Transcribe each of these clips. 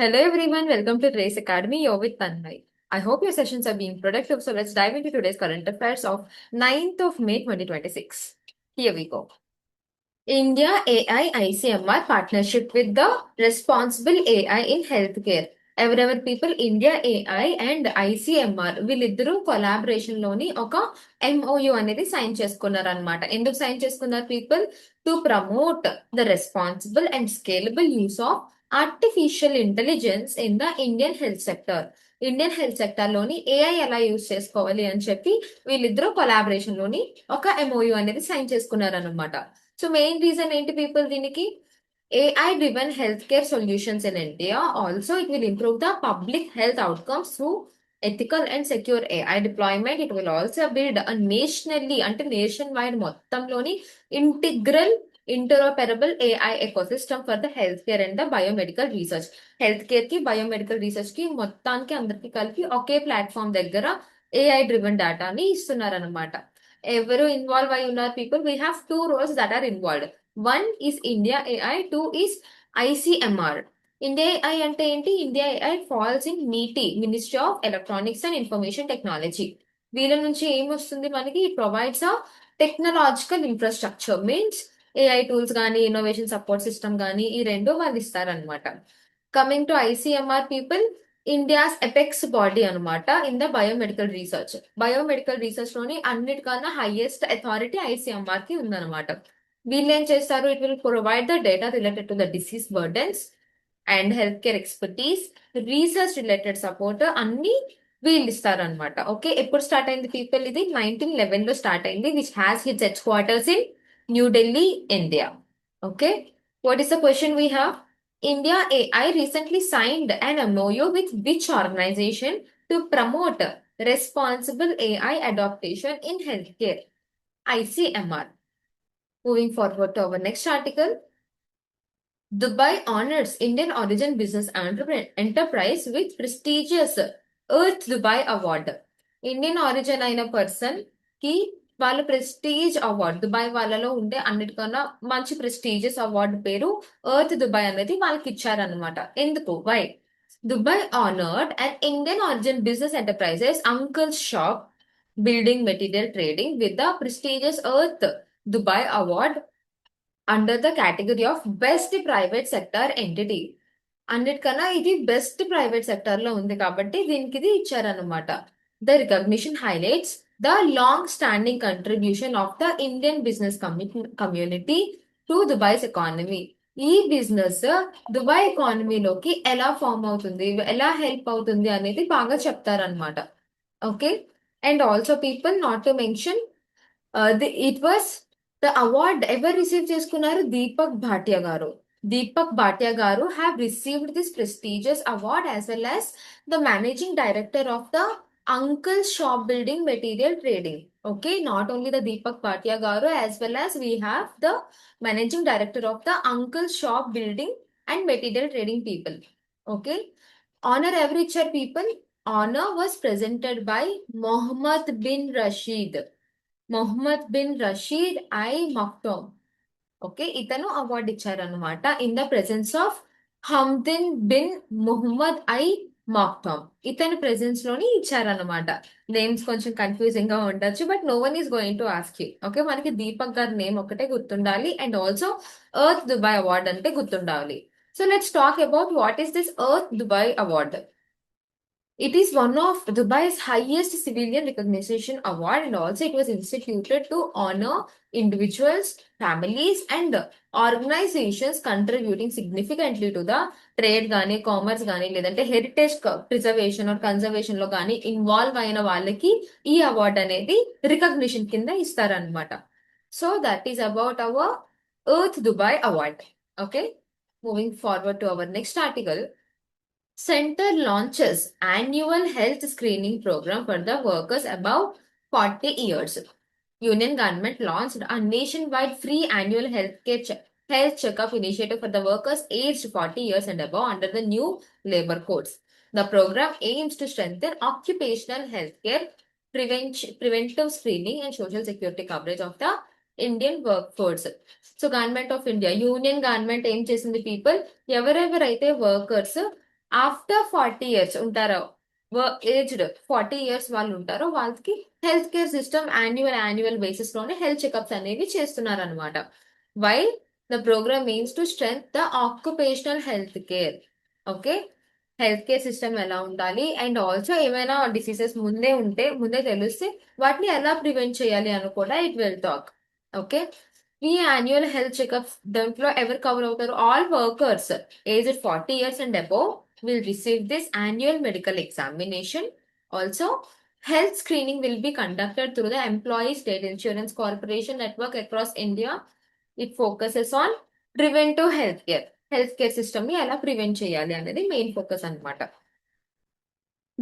Hello everyone, welcome to Race Academy. You're with Thanmayi. I hope your sessions are being productive. So let's dive into today's current affairs of 9th of May 2026. Here we go. India AI ICMR partnership with the Responsible AI in Healthcare. ఎవరెవర్ people India AI and ICMR వీళ్ళిద్దరూ collaboration లోని ఒక MoU అనేది sign చేసుకున్నారు అనమాట. ఎందుకు sign చేసుకున్నారు people? To promote the responsible and scalable use of artificial intelligence in the Indian health sector. Indian health sector లోని ఏఐ ఎలా యూస్ చేసుకోవాలి అని చెప్పి వీళ్ళిద్దరూ కొలాబరేషన్ లోని ఒక ఎంఓయు అనేది సైన్ చేసుకున్నారు అనమాట. సో మెయిన్ రీజన్ ఏంటి పీపుల్ దీనికి? AI-driven healthcare solutions in India. Also, it will improve the public health outcomes through ethical and secure AI deployment. It will also build a nationally, అంటే nationwide మొత్తంలోని integral interoperable AI ecosystem for the healthcare and the biomedical research. Healthcare కి biomedical research కి మొత్తానికి అందరికి కలిపి ఒకే platform దగ్గర AI driven డేటాని ఇస్తున్నారనమాట. ఎవరు ఇన్వాల్వ్ అయి ఉన్నారు people? We have two roles that are involved. One is India AI, two is ICMR. India AI అంటే ఏంటి? India AI falls in MeitY ministry of electronics and information technology. వీళ్ళ నుంచి ఏమొస్తుంది మనకి? It provides a technological infrastructure, means AI tools కానీ innovation support system కానీ ఈ రెండు వాళ్ళు ఇస్తారనమాట. Coming to ICMR people, India's apex body అనమాట in the biomedical research. Biomedical research లోని అన్నిటికన్నా హైయెస్ట్ అథారిటీ ఐసిఎంఆర్ కి ఉందన్నమాట. వీళ్ళు ఏం చేస్తారు? It will provide the data related to the disease burdens and health care expertise, research related support అన్ని వీళ్ళు ఇస్తారనమాట. ఓకే, ఎప్పుడు స్టార్ట్ అయింది పీపుల్? ఇది 1911 లో స్టార్ట్ అయింది, which has hits head quarters in New Delhi, India. Okay, what is the question we have? India AI recently signed an MOU with which organization to promote responsible AI adaptation in healthcare? ICMR. Moving forward to our next article. Dubai honors Indian origin business enterprise with prestigious Earth Dubai Award. Indian origin అయిన person కి వాళ్ళు prestige award, Dubai వాళ్ళలో ఉండే అన్నిటికన్నా మంచి prestigious award పేరు Earth Dubai అనేది వాళ్ళకి ఇచ్చారనమాట. ఎందుకు? Why? Dubai honoured and Indian origin business enterprises uncle shop building material trading with the prestigious Earth Dubai Award under the category of best private sector entity. అన్నిటికన్నా ఇది best private sector లో ఉంది కాబట్టి దీనికి ఇది ఇచ్చారనమాట. The recognition highlights the long standing contribution of the Indian business community to Dubai's economy. ఈ business Dubai ఎకానమీలోకి ఎలా ఫామ్ అవుతుంది, ఎలా హెల్ప్ అవుతుంది అనేది బాగా చెప్తారనమాట. Okay, and also people not to mention it was the award ఎవరు రిసీవ్ చేసుకున్నారు? దీపక్ భాటియా గారు. Deepak Bhatia Garu have received this prestigious award as well as the managing director of the Uncle Shop Building Material Trading. Okay, not only the Deepak Bhatia Garu, as well as we have the managing director of the Uncle Shop Building and Material Trading people. Okay, honor every chair people. Honor was presented by Mohammed bin Rashid. Mohammed bin Rashid I Maktoum. Okay, ఇతను award ఇచ్చారనమాట in the presence of Hamdan bin Mohammed I Maktoum. ఇతని presence లోని ఇచ్చారనమాట. Names కొంచెం confusing గా ఉండొచ్చు, but no one is going to ask you. Okay, మనకి దీపక్ గారి నేమ్ ఒకటే గుర్తుండాలి and also Earth Dubai award అంటే గుర్తుండాలి. So let's talk about what is this Earth Dubai award. It is one of Dubai's highest civilian recognition award, and also it was instituted to honor individuals, families and organizations contributing significantly to the trade గానీ commerce కానీ లేదంటే heritage preservation are conservation లో కానీ involve అయిన వాళ్ళకి ఈ award అనేది recognition కింద ఇస్తారనమాట. So that is about our earth Dubai award. Okay, moving forward to our next article. Center launches annual health screening program for the workers above 40 years. Union government launched a nationwide free annual health checkup initiative for the workers aged 40 years and above under the new labor codes. The program aims to strengthen occupational healthcare, preventive screening and social security coverage of the Indian workforce. So government of India, union government aim చేసింది people ఎవరెవరైతే workers after 40 years ఉంటారో, aged 40 years వాళ్ళు ఉంటారో వాళ్ళకి health care system annual basis లోనే health checkups అనేవి చేస్తున్నారు అనమాట. While the programme means to strength the occupational health care. Okay, health care system ఎలా ఉండాలి అండ్ ఆల్సో ఏమైనా డిసీజెస్ ముందే తెలిస్తే వాటిని ఎలా ప్రివెంట్ చేయాలి అని కూడా ఇట్ విల్ టాక్. ఓకే, ఈ యాన్యువల్ హెల్త్ చెకప్స్ దాంట్లో ఎవరు కవర్ అవుతారు? All workers aged 40 years and above will receive this annual medical examination. Also, health screening will be conducted through the Employee State Insurance Corporation network across India. It focuses on preventive healthcare. Healthcare system ని ఎలా prevent చేయాలి అనేది main focus అన్నమాట.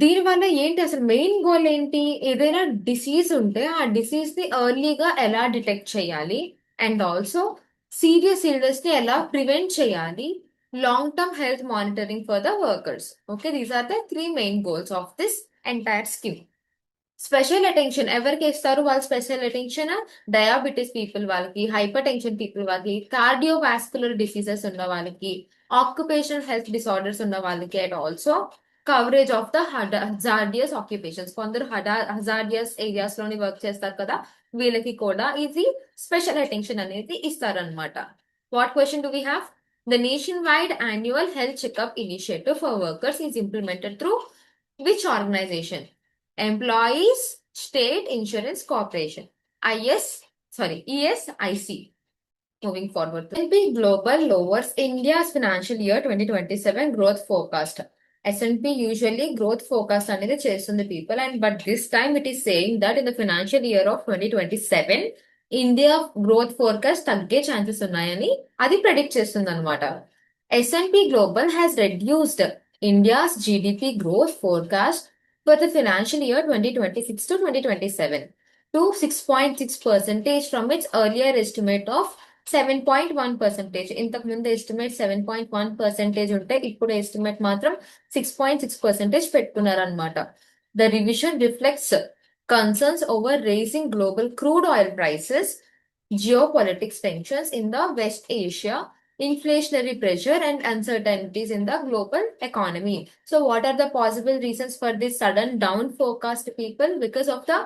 దీనివల్ల ఏంటి అసలు main goal ఏంటి? ఏదైనా డిసీజ్ ఉంటే ఆ డిసీజ్ ని ఎర్లీగా ఎలా డిటెక్ట్ చేయాలి అండ్ ఆల్సో సీరియస్ ఇల్నెస్ ని ఎలా ప్రివెంట్ చేయాలి, long term health monitoring for the workers. Okay, these are the three main goals of this entire scheme. Special attention ఎవరికి ఇస్తారు? వాళ్ళు స్పెషల్ అటెన్షన్ డయాబెటీస్ పీపుల్ వాళ్ళకి, హైపర్ టెన్షన్ పీపుల్ వాళ్ళకి, cardiovascular diseases ఉన్న వాళ్ళకి, ఆక్యుపేషనల్ హెల్త్ డిసార్డర్స్ ఉన్న వాళ్ళకి and also coverage of the hazardous occupations. కొందరు హజార్డియస్ ఏరియాస్ లోని వర్క్ చేస్తారు కదా, వీళ్ళకి కూడా ఇది స్పెషల్ అటెన్షన్ అనేది ఇస్తారనమాట. What question do we have? The nationwide annual health checkup initiative for workers is implemented through which organisation? Employees State Insurance Corporation, ESIC. Moving forward, S&P Global lowers India's financial year 2027 growth forecast. S&P usually growth forecast అనేది చేస్తుంది people, and but this time it is saying that in the financial year of 2027 India growth forecast తగ్గే chances ఉన్నాయని అది predict చేస్తుంది అనమాట. S&P Global has reduced India's GDP growth forecast for the financial year 2026 to 2027 to 6.6% from its earlier estimate of 7.1%. ఇంతకు ముందు estimate 7.1% ఉంటే ఇప్పుడు estimate మాత్రం 6.6% పెట్టుకున్నారనమాట. The revision reflects concerns over raising global crude oil prices, geopolitics tensions in the West Asia, inflationary pressure and uncertainties in the global economy. So what are the possible reasons for this sudden down forecast, people? Because of the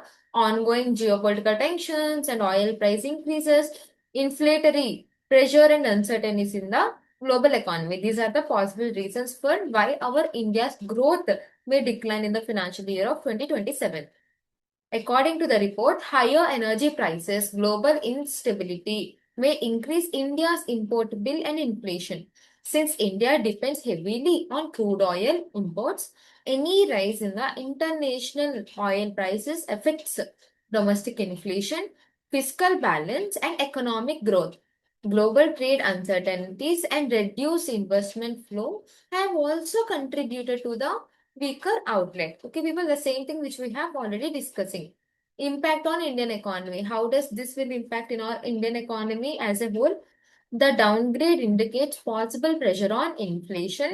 ongoing geopolitical tensions and oil price increases, inflationary pressure and uncertainties in the global economy. These are the possible reasons for why our India's growth may decline in the financial year of 2027. According to the report, higher energy prices, global instability may increase India's import bill and inflation. Since India depends heavily on crude oil imports, any rise in the international oil prices affects domestic inflation, fiscal balance, and economic growth. Global trade uncertainties and reduced investment flow have also contributed to the weaker outlet. Okay, people, the same thing which we have already discussing. Impact on Indian economy. How does this will impact in our Indian economy as a whole? The downgrade indicates possible pressure on inflation,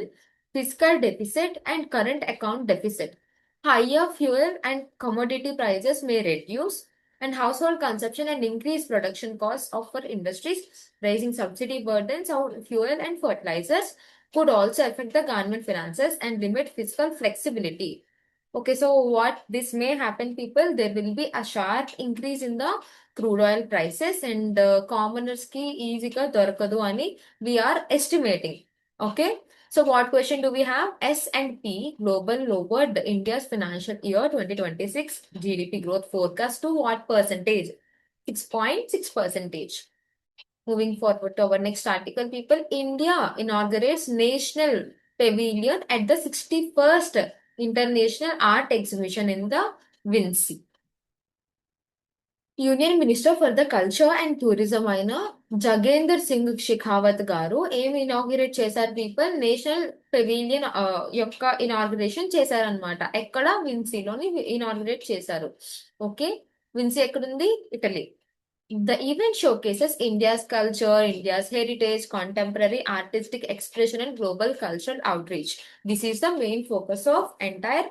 fiscal deficit, and current account deficit. Higher fuel and commodity prices may reduce and household consumption and increase production costs of our industries. Raising subsidy burdens on fuel and fertilizers could also affect the government finances and limit fiscal flexibility. Okay, so what this may happen, people, there will be a sharp increase in the crude oil prices and commoners ki easy ka dorkadu ani we are estimating. Okay, so what question do we have? S&P Global lowered India's financial year 2026 GDP growth forecast to what percentage? 6.6%. Moving forward to our next article, people, India inaugurates National Pavilion at the 61st International Art Exhibition in the Vinci. Union minister for the culture and tourism అయిన జగేందర్ సింగ్ షెకావత్ గారు ఏమి inaugurate చేశారు people? National pavilion యొక్క inauguration చేశారనమాట. ఎక్కడ? విన్సీలోని inaugurate చేశారు. Okay, Vincy ఎక్కడుంది? Italy. The event showcases India's culture, India's heritage, contemporary artistic expression, and global cultural outreach. This is the main focus of entire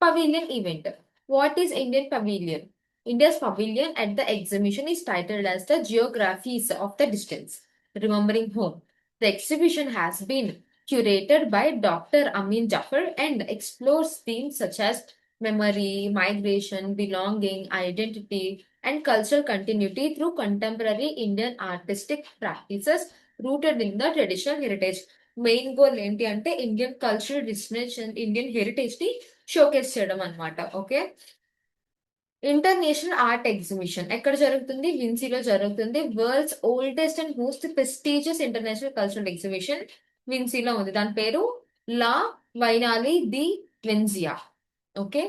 pavilion event. What is Indian pavilion? India's pavilion at the exhibition is titled as the Geographies of the Distance, Remembering Home. The exhibition has been curated by Dr. Amin Jafar and explores themes such as memory, migration, belonging, identity, and cultural continuity through contemporary Indian artistic practices rooted in the traditional heritage. Main goal ఏంటి అంటే Indian cultural destination Indian heritage ని showcase చేయడం అనమాట. Okay, international art exhibition ఎక్కడ జరుగుతుంది? విన్సీలో జరుగుతుంది. World's oldest and most prestigious international cultural exhibition విన్సీలో ఉంది. దాని పేరు La Biennale di Venezia. Okay,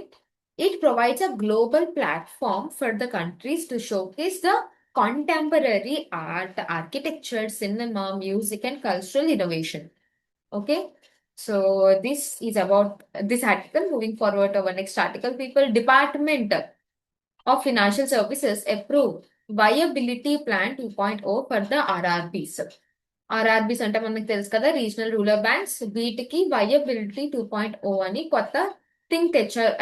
it provides a global platform for the countries to showcase the contemporary art, architecture, cinema, music, and cultural innovation. Okay, so this is about this article. Moving forward to our next article, people, Department of Financial Services approved Viability Plan 2.0 for the RRBs. RRBs అంటే మనకు తెలుసు కదా, regional rural banks. వీటికి viability 2.0 అని కొత్త thing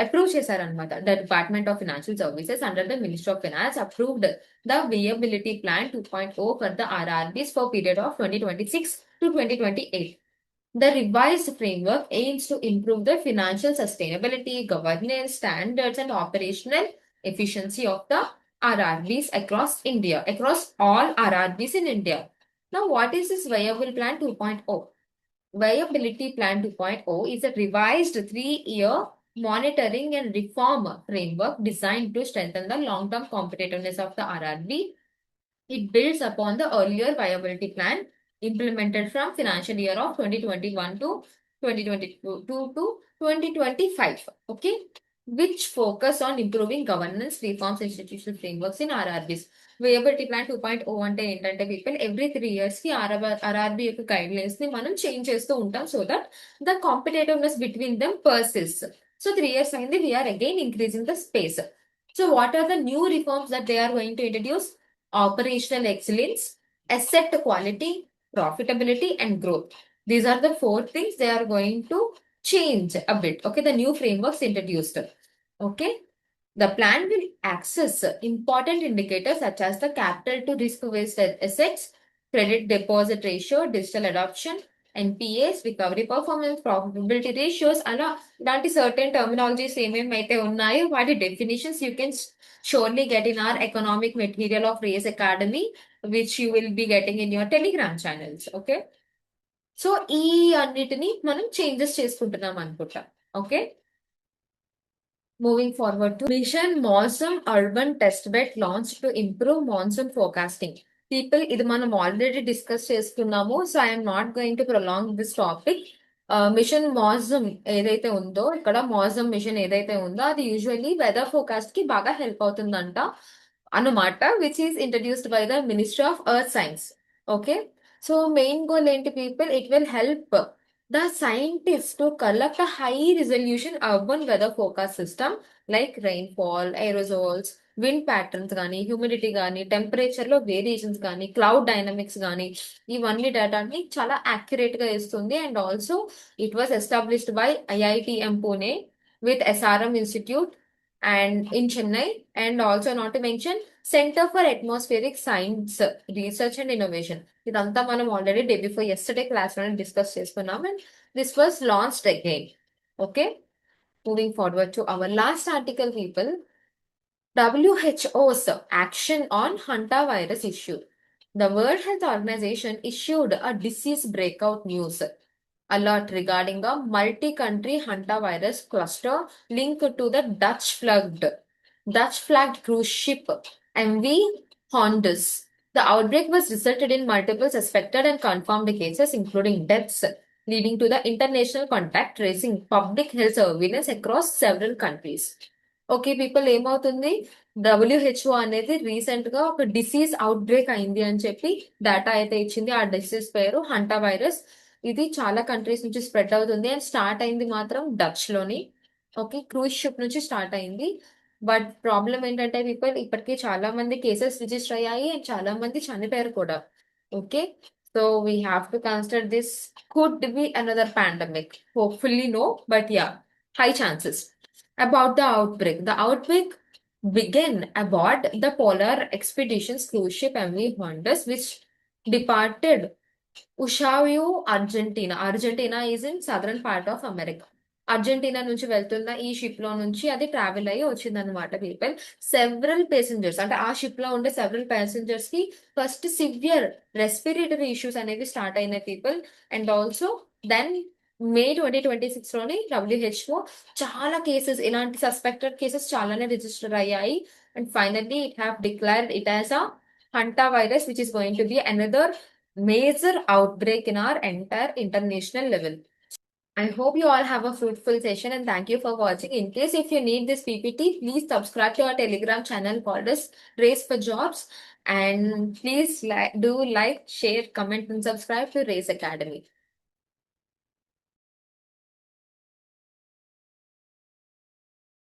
approve చేశారనమాట. The department of financial services under the ministry of finance approved the viability plan 2.0 for the RRBs for period of 2026 to 2028. The revised framework aims to improve the financial sustainability, governance, standards, and operational efficiency of the RRBs across India, across all RRBs in India. Now, what is this Viable Plan 2.0? Viability Plan 2.0 is a revised 3-year monitoring and reform framework designed to strengthen the long-term competitiveness of the RRB. It builds upon the earlier viability plan implemented from financial year of 2021 to 2022 to 2025. Okay, which focus on improving governance, reforms, institutional frameworks in RRBs. Viability Plan 2.0 అంటే ఏంటంటే people every 3 years కి RRB యొక్క guidelines ని మనం change చేస్తూ ఉంటాం so that the competitiveness between them persists. So 3 years అయింది, we're again increasing the space. So what are the new reforms that they are going to introduce? Operational excellence, asset quality, profitability, and growth. These are the 4 things they are going to change a bit. Okay, the new frameworks introduced. Okay, the plan will access important indicators such as the capital to risk based assets, credit deposit ratio, digital adoption, NPAs, recovery performance, probability ratios, అలా ఇలాంటి certain terminologies ఏమేమైతే ఉన్నాయో వాటి definitions you can surely get in our economic material of Race Academy, which you will be getting in your Telegram channels. Okay, so ఈ అన్నిటిని మనం changes చేసుకుంటున్నాం అనుకుంటా. Okay, moving forward to Mission Monsoon Urban Testbed launched to improve monsoon forecasting. People, ఇది మనం already discuss చేసుకున్నాము, so I'm not going to prolong this topic. Mission Mausam ఏదైతే ఉందో, ఇక్కడ మాజమ్ మిషన్ ఏదైతే ఉందో అది యూజువల్లీ వెదర్ ఫోర్కాస్ట్ కి బాగా హెల్ప్ అవుతుందంట అన్నమాట, which is introduced by the ministry of earth science. Okay, so main goal ఏంటి people? It will help the scientists to collect a high resolution urban weather forecast system like rainfall, aerosols, wind patterns గానీ, humidity కానీ, temperature లో variations కానీ, cloud dynamics కానీ, ఇవన్నీ డేటాని చాలా accurate గా ఇస్తుంది. And also it was established by IITM Pune with SRM Institute and in Chennai, and also not to mention Center for Atmospheric Science Research and Innovation. ఇదంతా మనం already day before yesterday class లోనే discuss చేసుకున్నాం and this was launched again. Okay, moving forward to our last article people. WHO's action on Hanta virus issue. The World Health Organization issued a disease breakout news alert regarding a multi-country hantavirus cluster linked to the Dutch-flagged cruise ship MV Hondas. The outbreak was resulted in multiple suspected and confirmed cases, including deaths, leading to the international contact tracing public health surveillance across several countries. Okay people, ఏమవుతుంది? WHO అనేది recent గా ఒక disease out break అయింది అని చెప్పి data అయితే ఇచ్చింది. ఆ డిసీజ్ పేరు హంటా వైరస్. ఇది చాలా కంట్రీస్ నుంచి స్ప్రెడ్ అవుతుంది అండ్ స్టార్ట్ అయింది మాత్రం డచ్ లోని. ఓకే, క్రూజ్ షిప్ నుంచి స్టార్ట్ అయింది. బట్ ప్రాబ్లం ఏంటంటే పీపుల్, ఇప్పటికీ చాలా మంది కేసెస్ రిజిస్టర్ అయ్యాయి అండ్ చాలా మంది చనిపోయారు కూడా. Okay, so we have to consider this could be another pandemic. Hopefully no, but yeah, high chances. About the outbreak began aboard the Polar Expeditions cruise ship MV Hondas, which departed Ushuaia Argentina. Argentina is in southern part of America. Argentina నుంచి వెళ్తున్న ఈ ship లో నుంచి అది travel అయ్యి వచ్చిందనమాట people. Several passengers అంటే ఆ షిప్ లో ఉండే సెవరల్ ప్యాసింజర్స్ కి ఫస్ట్ సివియర్ రెస్పిరేటరీ ఇష్యూస్ అనేవి స్టార్ట్ అయినాయి పీపుల్. అండ్ ఆల్సో దెన్ మే 2026 లోని WHO చాలా కేసెస్, ఇలాంటి సస్పెక్టెడ్ కేసెస్ చాలానే రిజిస్టర్ అయ్యాయి. And finally it have declared it as a hanta virus which is going to be another major outbreak in our entire international level. I hope you all have a fruitful session and thank you for watching. In case if you need this PPT, please subscribe to our Telegram channel called as Race for Jobs, and please do like, share, comment and subscribe to Race Academy.